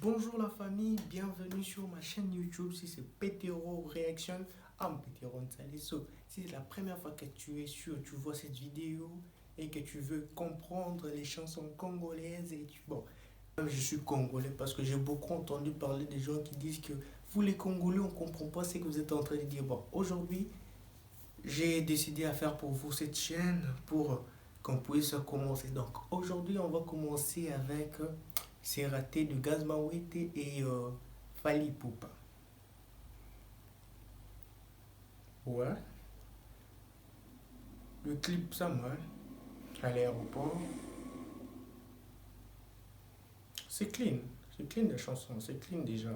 Bonjour la famille, bienvenue sur ma chaîne YouTube. Si c'est Pétéro Réaction, Pétéro Nsalesso. Si c'est la première fois que tu vois cette vidéo et que tu veux comprendre les chansons congolaises bon, je suis congolais parce que j'ai beaucoup entendu parler des gens qui disent que vous les Congolais, on ne comprend pas ce que vous êtes en train de dire. Bon, aujourd'hui, j'ai décidé à faire pour vous cette chaîne pour qu'on puisse commencer. Donc aujourd'hui, on va commencer avec C'est raté de Gaz Mawete et Fally Ipupa. Ouais. Le clip, ça mal. À l'aéroport. C'est clean. C'est clean la chanson. C'est clean déjà.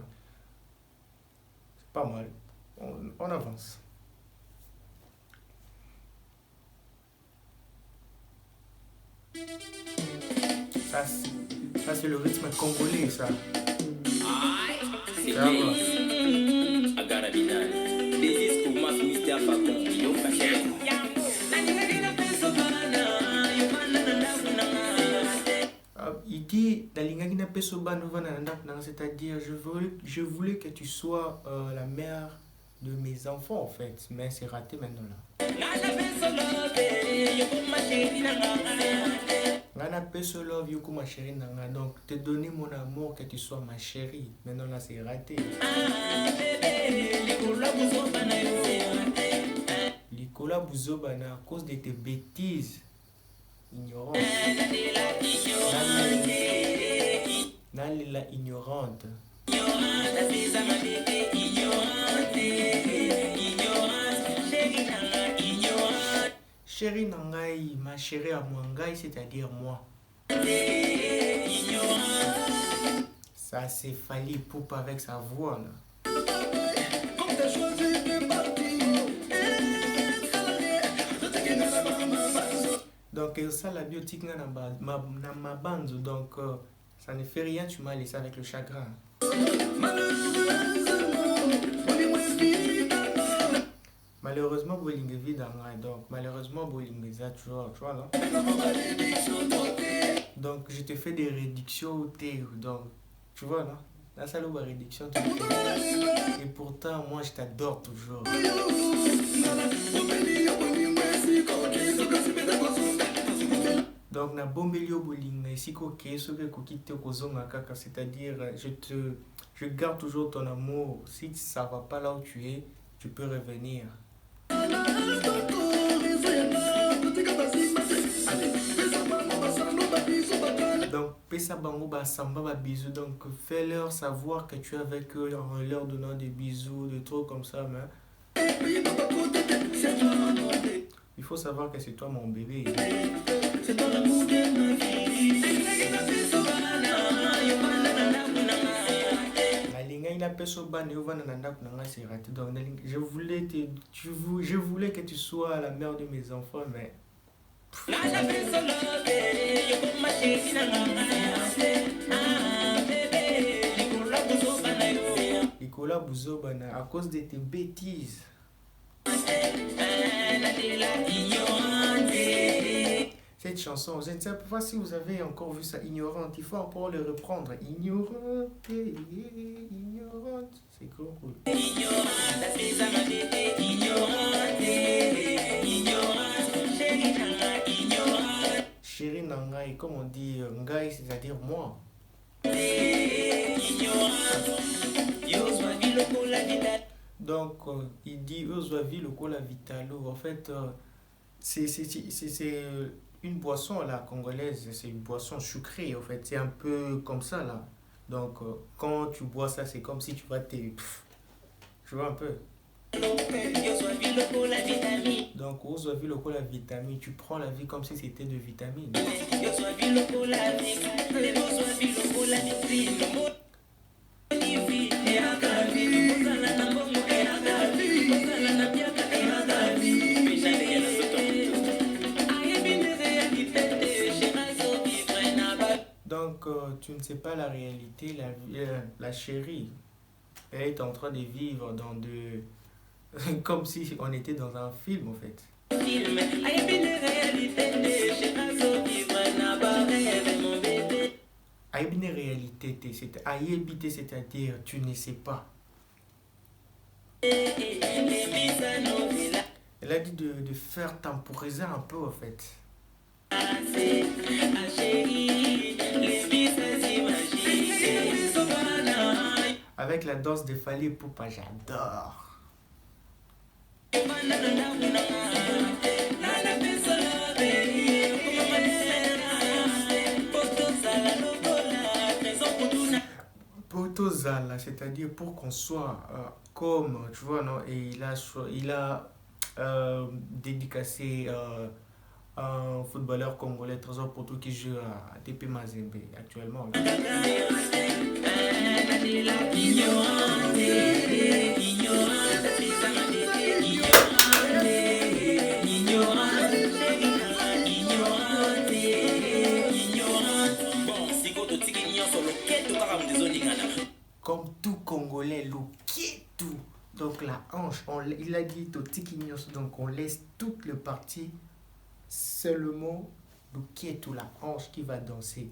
C'est pas mal. On avance. Ça c'est le rythme congolais, ça. C'est bien. Agara Binal. This is Kumas Mr. Fakon. Yo Kachel. Il dit, c'est-à-dire, je voulais que tu sois la mère de mes enfants, en fait. Mais c'est raté maintenant là. Donc, te donner mon amour, que tu sois ma chérie. Maintenant là, c'est raté. Nicolas Bouzobana, à cause de tes bêtises. Ignorante. Nalila ignorante. Chérie Nangai, ma chérie à moi, Ngai, c'est-à-dire moi. Ça c'est Fally Ipupa avec sa voix là. Donc ça la biotique na ma bande, donc ça ne fait rien, tu m'as laissé avec le chagrin. Malheureusement, Boling est vide, donc malheureusement, Boling est tu vois là. Donc je te fais des réductions au thé, donc tu vois là. La salle où réduction, et pourtant, moi je t'adore toujours. Donc na bombelio bolinga ici koke soke kokite kozonga kaka, c'est-à-dire je garde toujours ton amour. Si ça va pas là où tu es, tu peux revenir. Donc pesa bango ba samba ba bisous, donc fais-leur savoir que tu es avec eux en leur donnant des bisous, des trucs comme ça, mais il faut savoir que c'est toi mon bébé. Donc je voulais que tu sois la mère de mes enfants, mais Nicolas Bouzobana, à cause de tes bêtises. Cette chanson, je ne sais pas si vous avez encore vu ça, Ignorante, il faut encore le reprendre. Ignorante, ignorante, c'est cool. Chérie Nangai, comme on dit, Ngai, c'est-à-dire moi. Donc, il dit Oswavi Lokola Vitalo. En fait, c'est une boisson là, congolaise, c'est une boisson sucrée. En fait, c'est un peu comme ça là. Donc, quand tu bois ça, c'est comme si tu vas te. Tu vois un peu. Donc, Oswavi Lokola Vitamine, tu prends la vie comme si c'était de vitamine. Donc, tu ne sais pas la réalité, la chérie, elle est en train de vivre dans de... comme si on était dans un film, en fait. Aïbine réalité, aïbité, c'est-à-dire tu ne sais pas. Elle a dit de faire temporiser un peu en fait. Avec la danse de Fally Ipupa, j'adore. Potozala, c'est-à-dire pour qu'on soit comme, tu vois, non, et il a dédicacé un footballeur congolais, Trésor Poto, qui joue à TP Mazembe actuellement. Là. Comme tout Congolais, le tout. Donc la hanche, il a dit au tiquignos, donc on laisse toutes les parties, seulement le tout, la hanche qui va danser.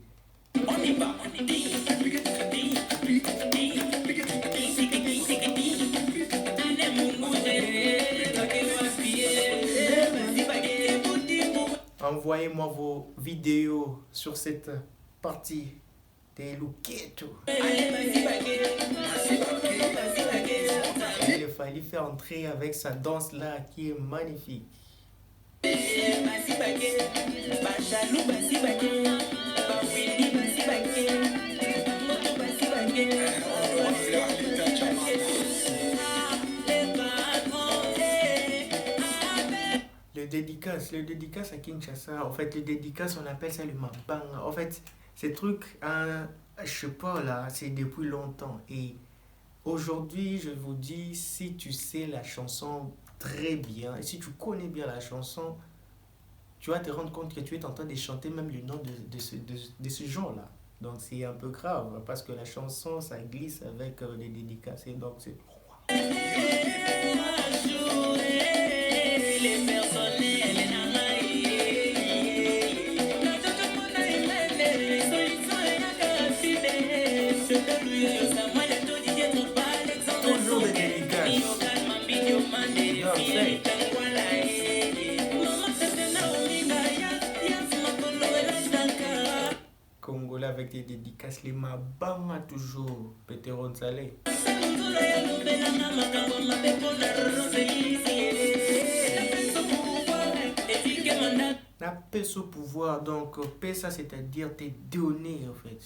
Envoyez-moi vos vidéos sur cette partie des Luketo. Il fallait faire entrer avec sa danse là qui est magnifique. Le dédicace à Kinshasa, en fait, le dédicace, on appelle ça le mabanga. En fait, ces trucs, je sais pas là, c'est depuis longtemps. Et aujourd'hui, je vous dis, si tu sais la chanson très bien, et si tu connais bien la chanson, tu vas te rendre compte que tu es en train de chanter même le nom de ce genre-là. Donc c'est un peu grave, parce que la chanson, ça glisse avec les dédicaces. Et donc c'est... Toujours des dédicaces. Congolais avec des dédicaces, les mabanga toujours, Péteron Salé. La paix au pouvoir, donc paix ça c'est-à-dire te donner en fait.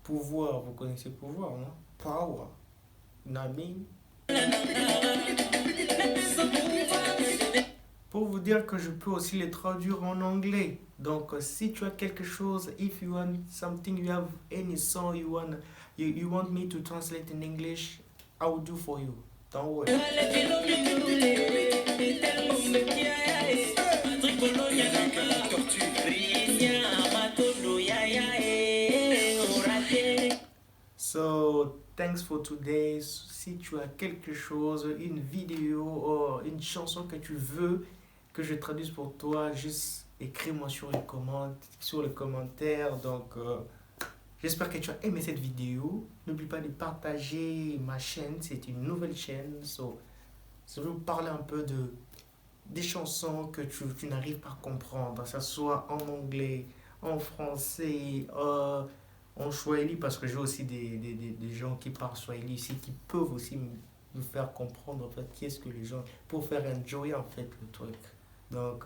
Pouvoir, vous connaissez pouvoir, non? Power. Nami. Pour vous dire que je peux aussi les traduire en anglais. Donc si tu as quelque chose, if you want something, you have any song you want me to translate in English, I will do for you. Don't worry. So, thanks for today. Si tu as quelque chose, une vidéo ou une chanson que tu veux que je traduise pour toi, juste écris-moi sur les commentaires. Donc, j'espère que tu as aimé cette vidéo. N'oublie pas de partager ma chaîne. C'est une nouvelle chaîne. So, je vais vous parler un peu des chansons que tu n'arrives pas à comprendre, que ce soit en anglais, en français, en Swahili, parce que j'ai aussi des gens qui parlent Swahili ici, qui peuvent aussi me faire comprendre en fait qu'est-ce que les gens, pour faire enjoy en fait le truc. Donc,